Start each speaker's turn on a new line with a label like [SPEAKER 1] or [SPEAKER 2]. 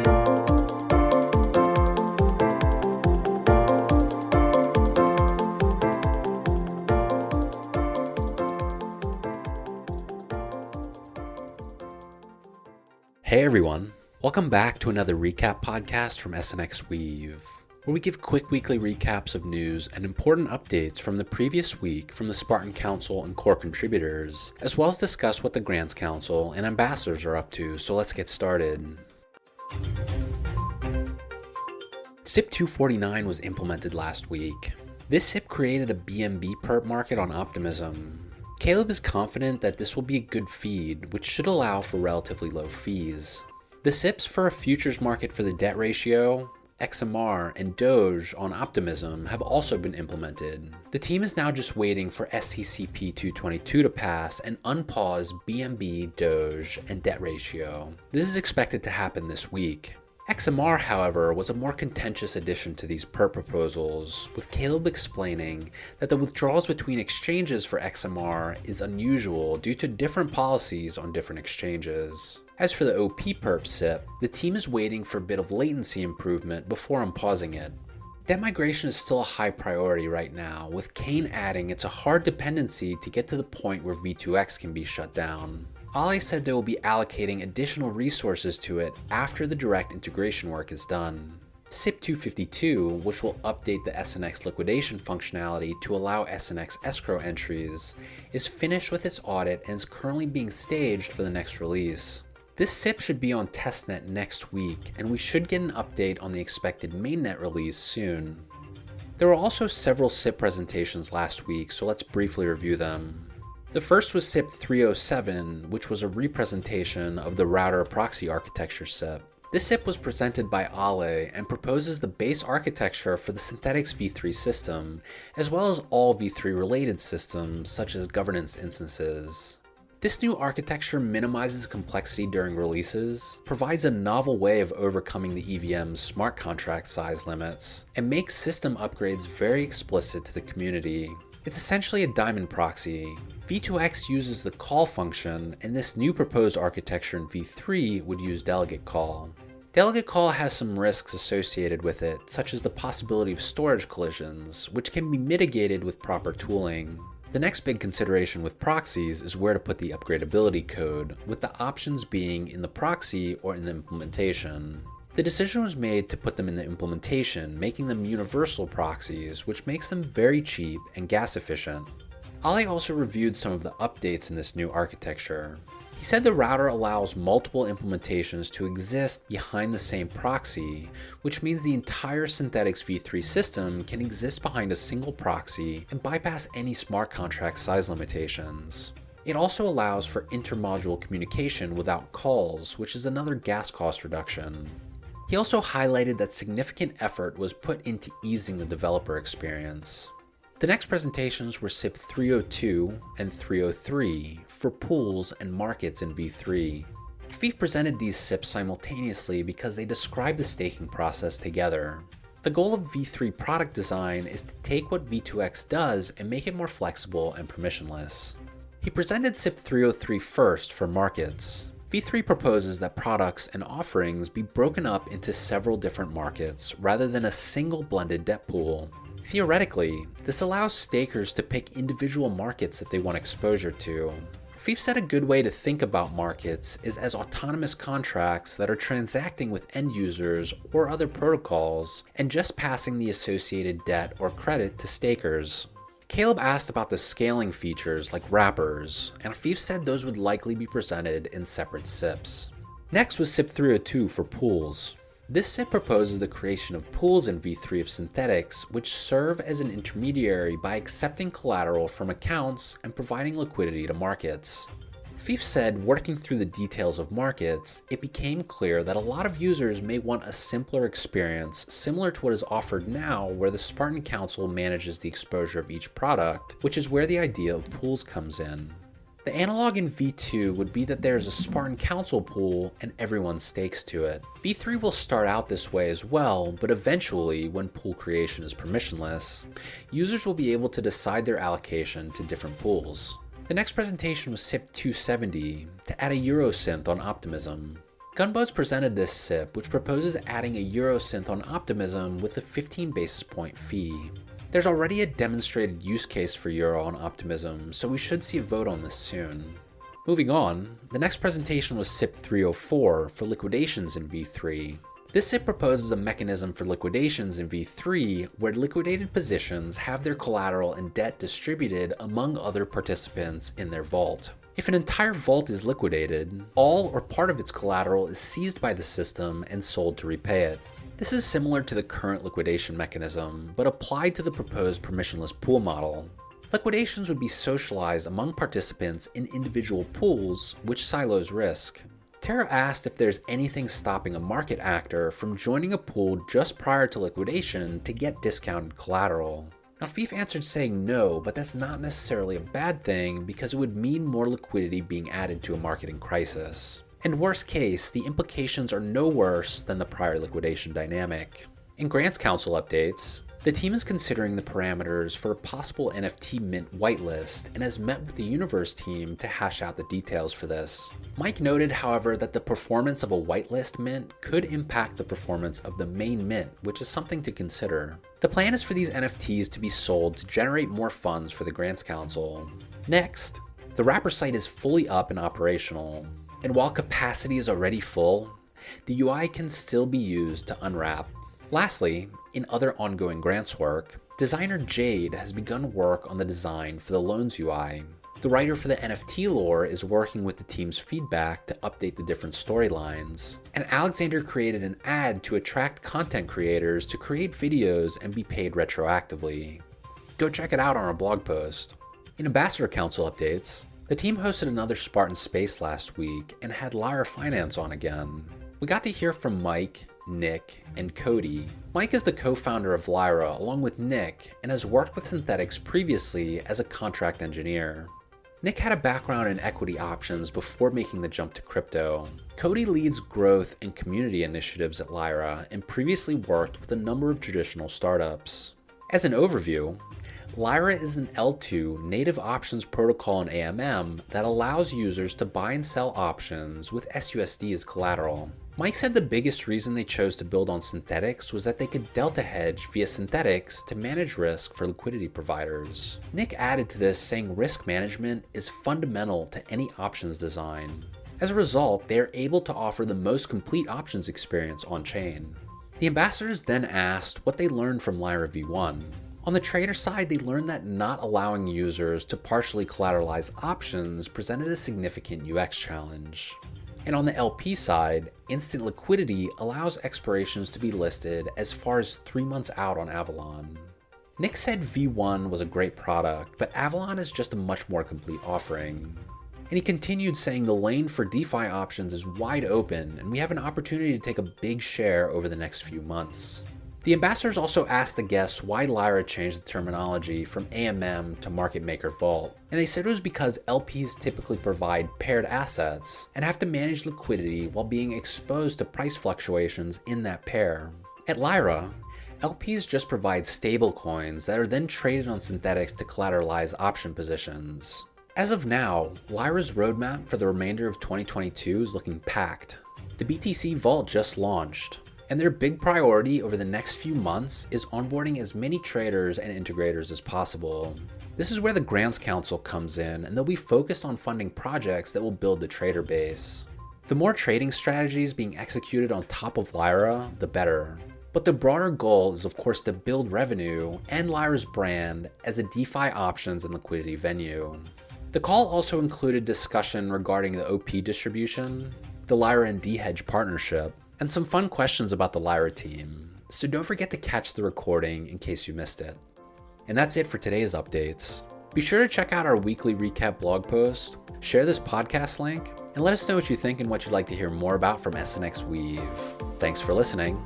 [SPEAKER 1] Hey everyone, welcome back to another recap podcast from SNXweave, where we give quick weekly recaps of news and important updates from the previous week from the Spartan Council and core contributors, as well as discuss what the Grants Council and ambassadors are up to, so let's get started. SIP 249 was implemented last week. This SIP created a BNB perp market on Optimism. Caleb is confident that this will be a good feed, which should allow for relatively low fees. The SIPs for a futures market for the debt ratio, XMR, and Doge on Optimism have also been implemented. The team is now just waiting for SCCP 222 to pass and unpause BNB, Doge, and debt ratio. This is expected to happen this week. XMR, however, was a more contentious addition to these perp proposals, with Caleb explaining that the withdrawals between exchanges for XMR is unusual due to different policies on different exchanges. As for the OP perp SIP, the team is waiting for a bit of latency improvement before unpausing it. Debt migration is still a high priority right now, with Kane adding it's a hard dependency to get to the point where V2X can be shut down. Ali said they will be allocating additional resources to it after the direct integration work is done. SIP 252, which will update the SNX liquidation functionality to allow SNX escrow entries, is finished with its audit and is currently being staged for the next release. This SIP should be on testnet next week, and we should get an update on the expected mainnet release soon. There were also several SIP presentations last week, so let's briefly review them. The first was SIP 307, which was a representation of the router proxy architecture SIP. This SIP was presented by Ale and proposes the base architecture for the Synthetics v3 system, as well as all v3 related systems such as governance instances. This new architecture minimizes complexity during releases, provides a novel way of overcoming the EVM's smart contract size limits, and makes system upgrades very explicit to the community. It's essentially a diamond proxy. V2X uses the call function, and this new proposed architecture in v3 would use delegate call. Delegate call has some risks associated with it, such as the possibility of storage collisions, which can be mitigated with proper tooling. The next big consideration with proxies is where to put the upgradability code, with the options being in the proxy or in the implementation. The decision was made to put them in the implementation, making them universal proxies, which makes them very cheap and gas efficient. Ali also reviewed some of the updates in this new architecture. He said the router allows multiple implementations to exist behind the same proxy, which means the entire Synthetics v3 system can exist behind a single proxy and bypass any smart contract size limitations. It also allows for intermodule communication without calls, which is another gas cost reduction. He also highlighted that significant effort was put into easing the developer experience. The next presentations were SIP 302 and 303 for pools and markets in v3. FIF presented these SIPs simultaneously because they describe the staking process together. The goal of v3 product design is to take what V2X does and make it more flexible and permissionless. He presented SIP 303 first for markets. V3 proposes that products and offerings be broken up into several different markets rather than a single blended debt pool. Theoretically, this allows stakers to pick individual markets that they want exposure to. FIF said a good way to think about markets is as autonomous contracts that are transacting with end users or other protocols and just passing the associated debt or credit to stakers. Caleb asked about the scaling features like wrappers, and FIF said those would likely be presented in separate SIPs. Next was SIP 302 for pools. This SIP proposes the creation of pools in v3 of Synthetics, which serve as an intermediary by accepting collateral from accounts and providing liquidity to markets. FIF said, working through the details of markets, it became clear that a lot of users may want a simpler experience similar to what is offered now, where the Spartan Council manages the exposure of each product, which is where the idea of pools comes in. The analog in v2 would be that there's a Spartan Council pool and everyone stakes to it. v3 will start out this way as well, but eventually, when pool creation is permissionless, users will be able to decide their allocation to different pools. The next presentation was SIP 270 to add a Eurosynth on Optimism. Gunbuzz presented this SIP, which proposes adding a Eurosynth on Optimism with a 15 basis point fee. There's already a demonstrated use case for Euro on Optimism, so we should see a vote on this soon. Moving on, the next presentation was SIP 304 for liquidations in V3. This SIP proposes a mechanism for liquidations in V3 where liquidated positions have their collateral and debt distributed among other participants in their vault. If an entire vault is liquidated, all or part of its collateral is seized by the system and sold to repay it. This is similar to the current liquidation mechanism, but applied to the proposed permissionless pool model. Liquidations would be socialized among participants in individual pools, which silos risk. Tara asked if there's anything stopping a market actor from joining a pool just prior to liquidation to get discounted collateral. Now, Fief answered saying no, but that's not necessarily a bad thing because it would mean more liquidity being added to a market in crisis. And worst case, the implications are no worse than the prior liquidation dynamic. In Grants Council updates, the team is considering the parameters for a possible NFT mint whitelist and has met with the Universe team to hash out the details for this. Mike noted, however, that the performance of a whitelist mint could impact the performance of the main mint, which is something to consider. The plan is for these NFTs to be sold to generate more funds for the Grants Council. Next, the wrapper site is fully up and operational, and while capacity is already full, the UI can still be used to unwrap. Lastly, in other ongoing grants work, designer Jade has begun work on the design for the loans UI. The writer for the NFT lore is working with the team's feedback to update the different storylines. And Alexander created an ad to attract content creators to create videos and be paid retroactively. Go check it out on our blog post. In Ambassador Council updates, the team hosted another Spartan Space last week and had Lyra Finance on again. We got to hear from Mike, Nick, and Cody. Mike is the co-founder of Lyra along with Nick and has worked with Synthetics previously as a contract engineer. Nick had a background in equity options before making the jump to crypto. Cody leads growth and community initiatives at Lyra and previously worked with a number of traditional startups. As an overview, Lyra is an L2 native options protocol in AMM that allows users to buy and sell options with SUSD as collateral. Mike said the biggest reason they chose to build on Synthetics was that they could delta hedge via Synthetics to manage risk for liquidity providers. Nick added to this, saying risk management is fundamental to any options design. As a result, they are able to offer the most complete options experience on-chain. The ambassadors then asked what they learned from Lyra V1. On the trader side, they learned that not allowing users to partially collateralize options presented a significant UX challenge. And on the LP side, instant liquidity allows expirations to be listed as far as 3 months out on Avalon. Nick said V1 was a great product, but Avalon is just a much more complete offering. And he continued saying the lane for DeFi options is wide open and we have an opportunity to take a big share over the next few months. The ambassadors also asked the guests why Lyra changed the terminology from AMM to Market Maker Vault, and they said it was because LPs typically provide paired assets and have to manage liquidity while being exposed to price fluctuations in that pair. At Lyra, LPs just provide stable coins that are then traded on Synthetics to collateralize option positions. As of now, Lyra's roadmap for the remainder of 2022 is looking packed. The BTC Vault just launched, and their big priority over the next few months is onboarding as many traders and integrators as possible. This is where the Grants Council comes in, and they'll be focused on funding projects that will build the trader base. The more trading strategies being executed on top of Lyra, the better. But the broader goal is of course to build revenue and Lyra's brand as a DeFi options and liquidity venue. The call also included discussion regarding the OP distribution, the Lyra and D-Hedge partnership, and some fun questions about the Lyra team, so don't forget to catch the recording in case you missed it. And that's it for today's updates. Be sure to check out our weekly recap blog post, share this podcast link, and let us know what you think and what you'd like to hear more about from SNXweave. Thanks for listening.